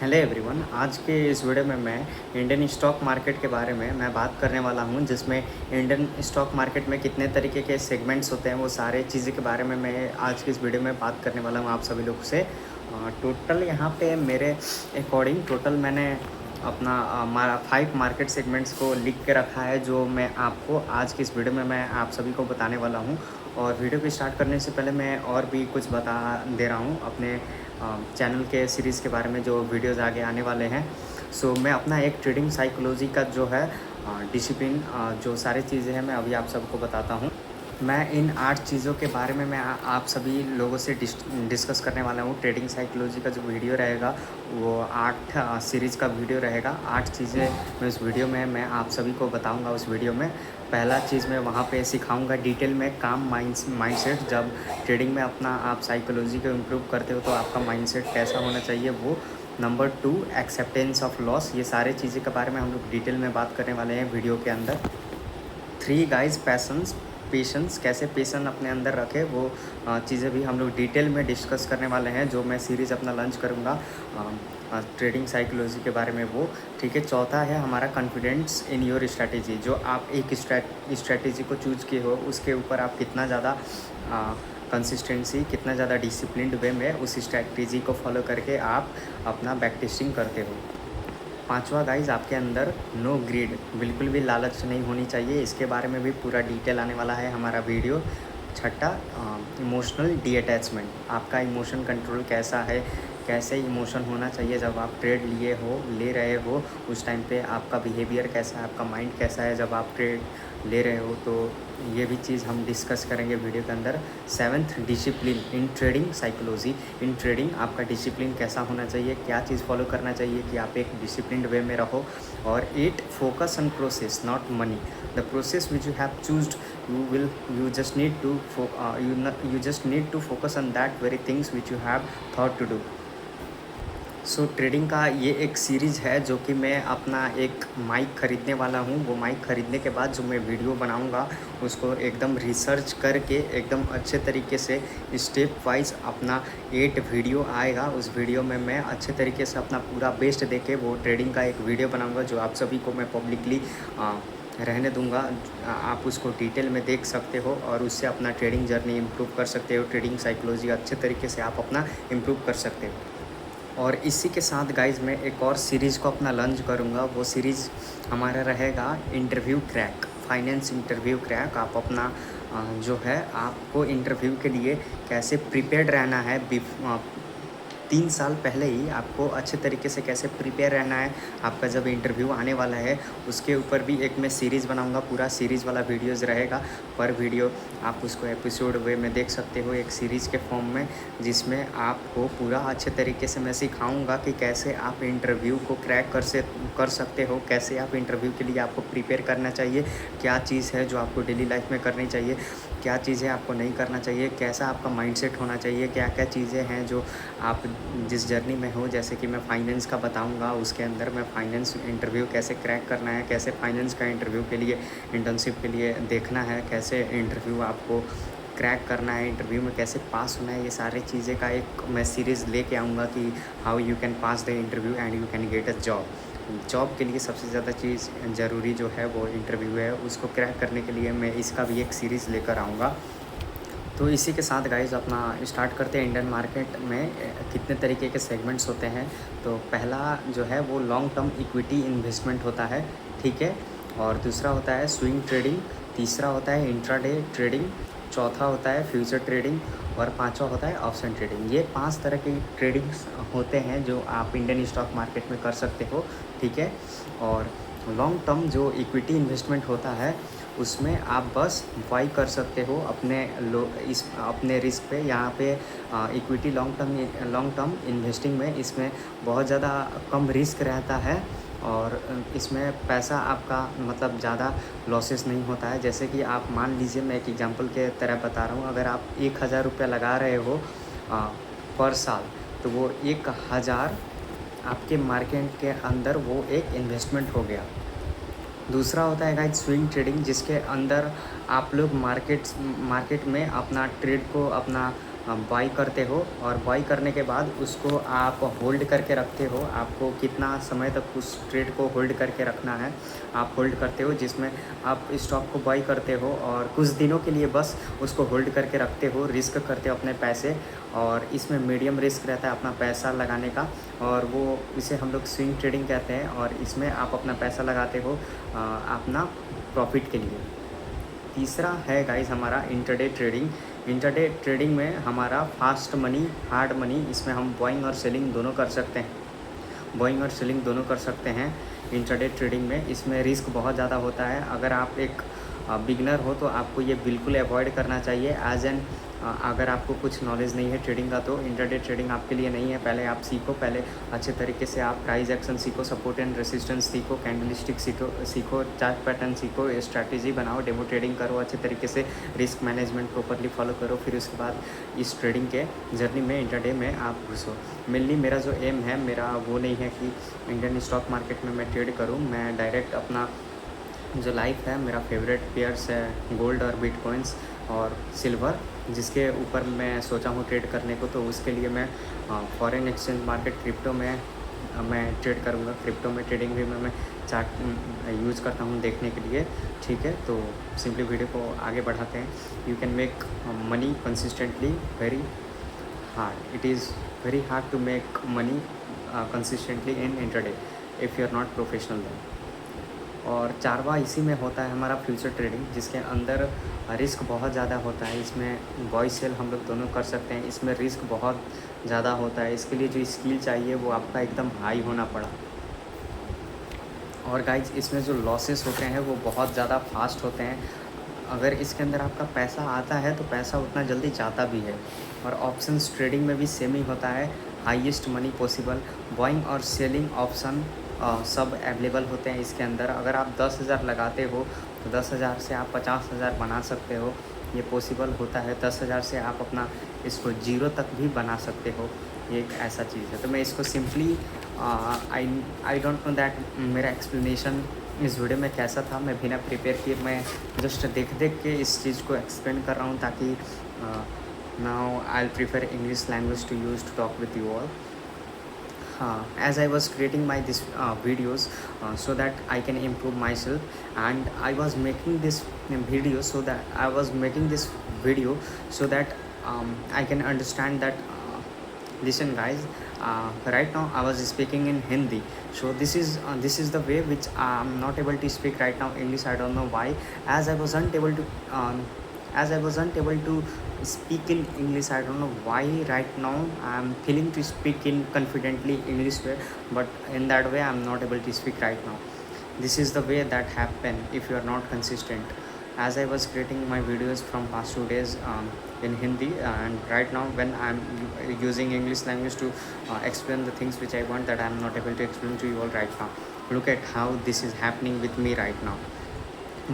Hello everyone. आज के इस वीडियो में मैं इंडियन स्टॉक मार्केट के बारे में मैं बात करने वाला हूं, जिसमें इंडियन स्टॉक मार्केट में कितने तरीके के सेगमेंट्स होते हैं, वो सारे चीज़ें के बारे में मैं आज की इस वीडियो में बात करने वाला हूं आप सभी लोग से। टोटल यहाँ पे मेरे अकॉर्डिंग टोटल मैंने अपना 5 मार्केट सेगमेंट्स को लिख के रखा है, जो मैं आपको आज की इस वीडियो में मैं आप सभी को बताने वाला हूँ। और वीडियो को स्टार्ट करने से पहले मैं और भी कुछ बता दे रहा हूँ अपने चैनल के सीरीज़ के बारे में, जो वीडियोज़ आगे आने वाले हैं। सो मैं अपना एक ट्रेडिंग साइकोलॉजी का जो है डिसिप्लिन, जो सारी चीज़ें हैं, मैं अभी आप सबको बताता हूँ। मैं इन 8 चीज़ों के बारे में मैं आप सभी लोगों से डिस्कस करने वाला हूँ। ट्रेडिंग साइकोलॉजी का जो वीडियो रहेगा वो 8 सीरीज़ का वीडियो रहेगा। 8 चीज़ें मैं उस वीडियो में मैं आप सभी को बताऊँगा। उस वीडियो में पहला चीज़ मैं वहाँ पे सिखाऊँगा डिटेल में काम माइंडसेट। जब ट्रेडिंग में अपना आप साइकोलॉजी को इम्प्रूव करते हो तो आपका माइंडसेट कैसा होना चाहिए वो। Number 2, acceptance of loss. ये सारे चीज़ें के बारे में हम लोग डिटेल में बात करने वाले हैं वीडियो के अंदर। 3 गाइस, पेशेंस, कैसे पेशेंस अपने अंदर रखें, वो चीज़ें भी हम लोग डिटेल में डिस्कस करने वाले हैं, जो मैं सीरीज़ अपना लॉन्च करूँगा ट्रेडिंग साइकोलॉजी के बारे में वो। ठीक है। चौथा है हमारा कॉन्फिडेंस इन योर स्ट्रैटेजी। जो आप एक स्ट्रैटेजी को चूज़ किए हो, उसके ऊपर आप कितना ज़्यादा कंसिस्टेंसी, कितना ज़्यादा डिसिप्लिन्ड वे में उस स्ट्रैटेजी को फॉलो करके आप अपना बैक टेस्टिंग करते हो। पांचवा गाइज, आपके अंदर नो ग्रीड, बिल्कुल भी लालच नहीं होनी चाहिए। इसके बारे में भी पूरा डिटेल आने वाला है हमारा वीडियो। छठा, इमोशनल डीअटैचमेंट। आपका इमोशन कंट्रोल कैसा है, कैसे इमोशन होना चाहिए जब आप ट्रेड ले रहे हो, उस टाइम पे आपका बिहेवियर कैसा है, आपका माइंड कैसा है जब आप ट्रेड ले रहे हो। तो ये भी चीज़ हम डिस्कस करेंगे वीडियो के अंदर। 7th, discipline in trading psychology. In trading आपका डिसिप्लिन कैसा होना चाहिए, क्या चीज़ फॉलो करना चाहिए कि आप एक डिसिप्लिन्ड वे में रहो। और 8, focus on process not money. The process which you have chosen, you just need to you just need to focus on that very things which you have thought to do. So trading का ये एक series है, जो कि मैं अपना एक mic ख़रीदने वाला हूँ। वो माइक ख़रीदने के बाद जो मैं वीडियो बनाऊँगा, उसको एकदम रिसर्च करके एकदम अच्छे तरीके से स्टेप वाइज अपना 8 वीडियो आएगा। उस वीडियो में मैं अच्छे तरीके से अपना पूरा बेस्ट देके वो ट्रेडिंग का एक वीडियो बनाऊँगा, जो आप सभी को मैं पब्लिकली रहने दूंगा। आप उसको डिटेल में देख सकते हो और उससे अपना ट्रेडिंग जर्नी इम्प्रूव कर सकते हो। ट्रेडिंग साइकोलॉजी अच्छे तरीके से आप अपना इम्प्रूव कर सकते हो। और इसी के साथ गाइज़ मैं एक और सीरीज़ को अपना लॉन्च करूँगा। वो सीरीज़ हमारा रहेगा interview crack, finance interview crack. आप अपना जो है आपको इंटरव्यू के लिए कैसे प्रिपेयर्ड रहना है, 3 साल पहले ही आपको अच्छे तरीके से कैसे प्रिपेयर रहना है। आपका जब इंटरव्यू आने वाला है, उसके ऊपर भी एक मैं सीरीज़ बनाऊंगा। पूरा सीरीज़ वाला वीडियोज़ रहेगा। पर वीडियो आप उसको एपिसोड वे में देख सकते हो, एक सीरीज़ के फॉर्म में, जिसमें आपको पूरा अच्छे तरीके से मैं सिखाऊंगा कि कैसे आप इंटरव्यू को क्रैक कर सकते हो, कैसे आप इंटरव्यू के लिए आपको प्रिपेयर करना चाहिए, क्या चीज़ है जो आपको डेली लाइफ में करनी चाहिए, क्या चीज़ें आपको नहीं करना चाहिए, कैसा आपका माइंडसेट होना चाहिए, क्या क्या चीज़ें हैं जो आप जिस जर्नी में हो। जैसे कि मैं फाइनेंस का बताऊंगा, उसके अंदर मैं फाइनेंस इंटरव्यू कैसे क्रैक करना है, कैसे फाइनेंस का इंटरव्यू के लिए इंटर्नशिप के लिए देखना है, कैसे इंटरव्यू आपको क्रैक करना है, इंटरव्यू में कैसे पास होना है। ये सारी चीज़ें का एक मैं सीरीज़ लेके आऊँगा कि how you can pass the interview and you can get a job. Job के लिए सबसे ज़्यादा चीज़ ज़रूरी जो है वो इंटरव्यू है। उसको क्रैक करने के लिए मैं इसका भी एक सीरीज़ लेकर आऊँगा। तो इसी के साथ गाइज अपना स्टार्ट करते हैं। इंडियन मार्केट में कितने तरीके के सेगमेंट्स होते हैं। तो पहला जो है वो लॉन्ग टर्म इक्विटी इन्वेस्टमेंट होता है, ठीक है। और दूसरा होता है स्विंग ट्रेडिंग, तीसरा होता है इंट्राडे ट्रेडिंग, चौथा होता है फ्यूचर ट्रेडिंग और पांचवा होता है ऑप्शन ट्रेडिंग। ये 5 तरह के ट्रेडिंग्स होते हैं जो आप इंडियन स्टॉक मार्केट में कर सकते हो, ठीक है। और लॉन्ग टर्म जो इक्विटी इन्वेस्टमेंट होता है, उसमें आप बस बाई कर सकते हो अपने रिस्क पे। यहाँ पे इक्विटी लॉन्ग टर्म इन्वेस्टिंग में इसमें बहुत ज़्यादा कम रिस्क रहता है और इसमें पैसा आपका मतलब ज़्यादा लॉसेस नहीं होता है। जैसे कि आप मान लीजिए, मैं एक एग्जांपल के तरह बता रहा हूँ, अगर आप 1000 रुपये लगा रहे हो पर साल, तो वो 1000 आपके मार्केट के अंदर वो एक इन्वेस्टमेंट हो गया। दूसरा होता है गाइस स्विंग ट्रेडिंग, जिसके अंदर आप लोग मार्केट में अपना ट्रेड को अपना बाई करते हो और बाई करने के बाद उसको आप होल्ड करके रखते हो। आपको कितना समय तक उस ट्रेड को होल्ड करके रखना है आप होल्ड करते हो, जिसमें आप स्टॉक को बाई करते हो और कुछ दिनों के लिए बस उसको होल्ड करके रखते हो, रिस्क करते हो अपने पैसे। और इसमें मीडियम रिस्क रहता है अपना पैसा लगाने का, और वो इसे हम लोग स्विंग ट्रेडिंग कहते हैं। और इसमें आप अपना पैसा लगाते हो अपना प्रॉफिट के लिए। तीसरा है गाइस हमारा इंटरडे ट्रेडिंग। इंटरडे ट्रेडिंग में हमारा फास्ट मनी, हार्ड मनी, इसमें हम बाइंग और सेलिंग दोनों कर सकते हैं। बाइंग और सेलिंग दोनों कर सकते हैं इंटरडे ट्रेडिंग में। इसमें रिस्क बहुत ज़्यादा होता है। अगर आप एक बिगनर हो तो आपको ये बिल्कुल अवॉइड करना चाहिए। एज एन अगर आपको कुछ नॉलेज नहीं है ट्रेडिंग का तो इंटरडे ट्रेडिंग आपके लिए नहीं है। पहले आप सीखो, पहले अच्छे तरीके से आप प्राइस एक्शन सीखो, सपोर्ट एंड रेसिस्टेंस सीखो, कैंडलस्टिक सीखो, चार्ट पैटर्न सीखो, स्ट्रैटेजी बनाओ, डेमो ट्रेडिंग करो अच्छे तरीके से, रिस्क मैनेजमेंट प्रॉपरली फॉलो करो। फिर उसके बाद इस ट्रेडिंग के जर्नी में, इंटरडे में आप घुसो। मेनली मेरा जो एम है, मेरा वो नहीं है कि इंडियन स्टॉक मार्केट में मैं ट्रेड करूँ। मैं डायरेक्ट अपना जो लाइफ है, मेरा फेवरेट पेयर्स है गोल्ड और बिटकॉइंस और सिल्वर, जिसके ऊपर मैं सोचा हूँ ट्रेड करने को। तो उसके लिए मैं फॉरेन एक्सचेंज मार्केट क्रिप्टो में मैं ट्रेड करूँगा। क्रिप्टो में ट्रेडिंग भी मैं चार्ट यूज़ करता हूँ देखने के लिए। ठीक है, तो सिंपली वीडियो को आगे बढ़ाते हैं। You can make money consistently very hard. It is very hard to make money consistently in intraday if you are not professional then. और चारवा इसी में होता है हमारा फ्यूचर ट्रेडिंग, जिसके अंदर रिस्क बहुत ज़्यादा होता है। इसमें बाय सेल हम लोग दोनों कर सकते हैं। इसमें रिस्क बहुत ज़्यादा होता है। इसके लिए जो स्किल चाहिए वो आपका एकदम हाई होना पड़ा। और गाइज इसमें जो लॉसेस होते हैं वो बहुत ज़्यादा फास्ट होते हैं। अगर इसके अंदर आपका पैसा आता है तो पैसा उतना जल्दी जाता भी है। और ऑप्शंस ट्रेडिंग में भी सेम ही होता है, हाईएस्ट मनी पॉसिबल। बाइंग और सेलिंग ऑप्शन सब अवेलेबल होते हैं इसके अंदर। अगर आप 10,000 लगाते हो तो 10,000 से आप 50,000 बना सकते हो, ये पॉसिबल होता है। 10,000 से आप अपना इसको जीरो तक भी बना सकते हो, ये एक ऐसा चीज़ है। तो मैं इसको simply I don't know that मेरा एक्सप्लेनेशन इस वीडियो में कैसा था। मैं बिना प्रिपेयर किए मैं जस्ट देख के इस चीज़ को एक्सप्लेन कर रहा हूँ, ताकि now I will prefer English language to use to talk with you all. As I was creating my this videos so that I can improve myself, and I was making this video so that I can understand that listen guys, right now I was speaking in Hindi, so this is the way which I'm not able to speak right now English. I don't know why, as I wasn't able to speak in English. I don't know why right now I'm feeling to speak in confidently English way, but in that way I'm not able to speak right now. This is the way that happen if you are not consistent. As I was creating my videos from past 2 days in Hindi, and right now when I'm using English language to explain the things which I want, that I'm not able to explain to you all right now. Look at how this is happening with me right now.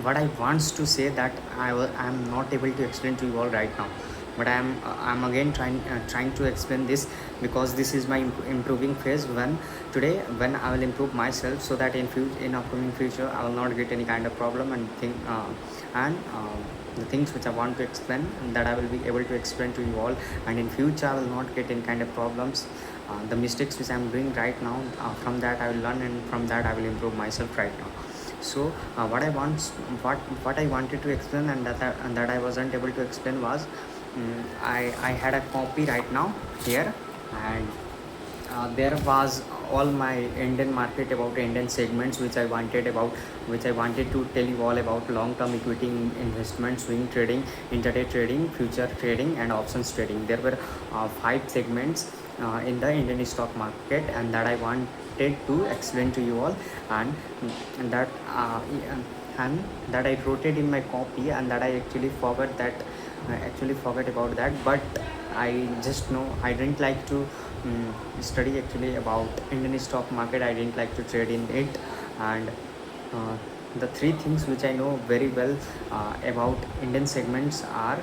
What I wants to say that I'm not able to explain to you all right now, but I'm again trying to explain this, because this is my improving phase. When I will improve myself, so that in upcoming future I will not get any kind of problem, and the things which I want to explain, that I will be able to explain to you all, and in future I will not get any kind of problems. The mistakes which I'm doing right now, from that I will learn, and from that I will improve myself right now. So what I wanted to explain, and that I wasn't able to explain was, I had a copy right now here, and there was all my Indian market, about Indian segments which I wanted to tell you all about: long-term equity investment, swing trading, intraday trading, future trading, and options trading. There were 5 segments in the Indian stock market, and that I wanted to explain to you all, and that I wrote it in my copy, and that I actually forgot about that. But I just know I didn't like to study actually about Indian stock market. I didn't like to trade in it, and the 3 things which I know very well about Indian segments are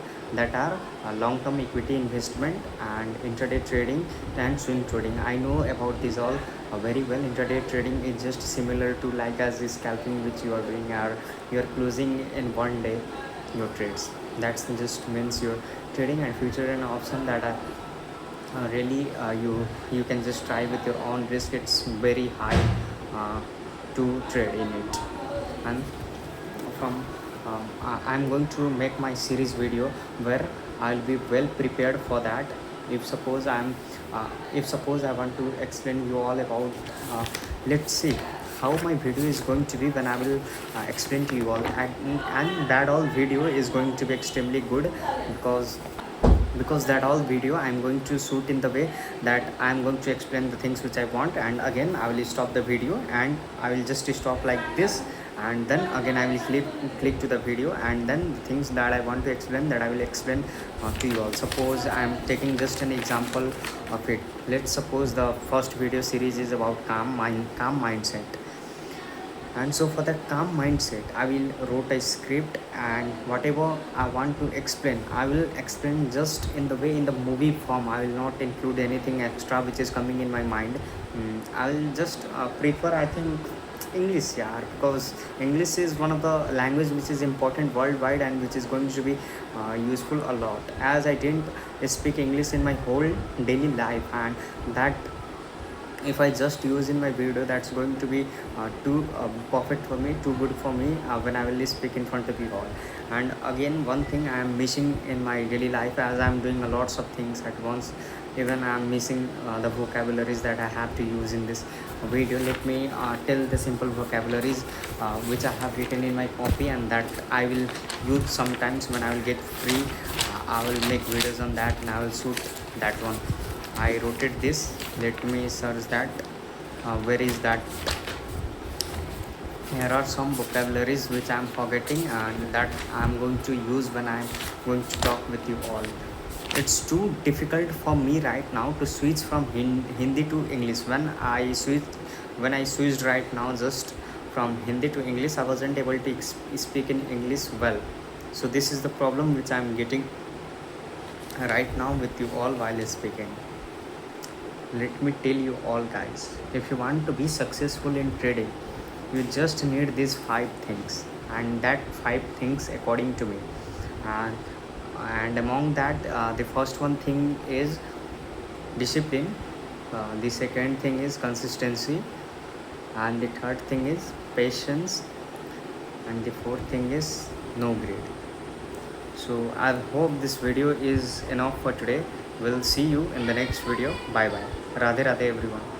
long-term equity investment, and intraday trading, and swing trading. I know about these all very well. Intraday trading is just similar to like as the scalping which you are doing, or you are closing in one day your trades. That's just means you're trading and future an option that are really you can just try with your own risk. It's very high to trade in it. And from I'm going to make my series video where I'll be well prepared for that. If suppose I want to explain you all about let's see how my video is going to be when I will explain to you all, and that all video is going to be extremely good because that all video I'm going to shoot in the way that I'm going to explain the things which I want, and again I will stop the video and I will just stop like this, and then again I will click to the video, and then the things that I want to explain, that I will explain to you all. Suppose I'm taking just an example of it. Let's suppose the first video series is about calm mindset. And so for that calm mindset, I will wrote a script, and whatever I want to explain, I will explain just in the way in the movie form. I will not include anything extra which is coming in my mind. I'll just prefer, I think, English, yeah, because English is one of the language which is important worldwide and which is going to be useful a lot, as I didn't speak English in my whole daily life, and that if I just use in my video, that's going to be too perfect for me, too good for me when I will speak in front of you all. And again, one thing I am missing in my daily life, as I am doing a lots of things at once, even I am missing the vocabularies that I have to use in this video. Let me tell the simple vocabularies which I have written in my copy, and that I will use sometimes when I will get free. I will make videos on that and I will shoot that one. I wrote it this. Let me search that. Where is that? Here are some vocabularies which I am forgetting and that I am going to use when I am going to talk with you all. It's too difficult for me right now to switch from Hindi to English. When I switched right now just from Hindi to English, I wasn't able to speak in English well. So this is the problem which I am getting right now with you all while speaking. Let me tell you all, guys, if you want to be successful in trading, you just need these 5 things, and that 5 things according to me, and among that the first one thing is discipline, the second thing is consistency, and the third thing is patience, and the fourth thing is no greed. So I hope this video is enough for today. We'll see you in the next video. Bye bye. Radhe Radhe everyone.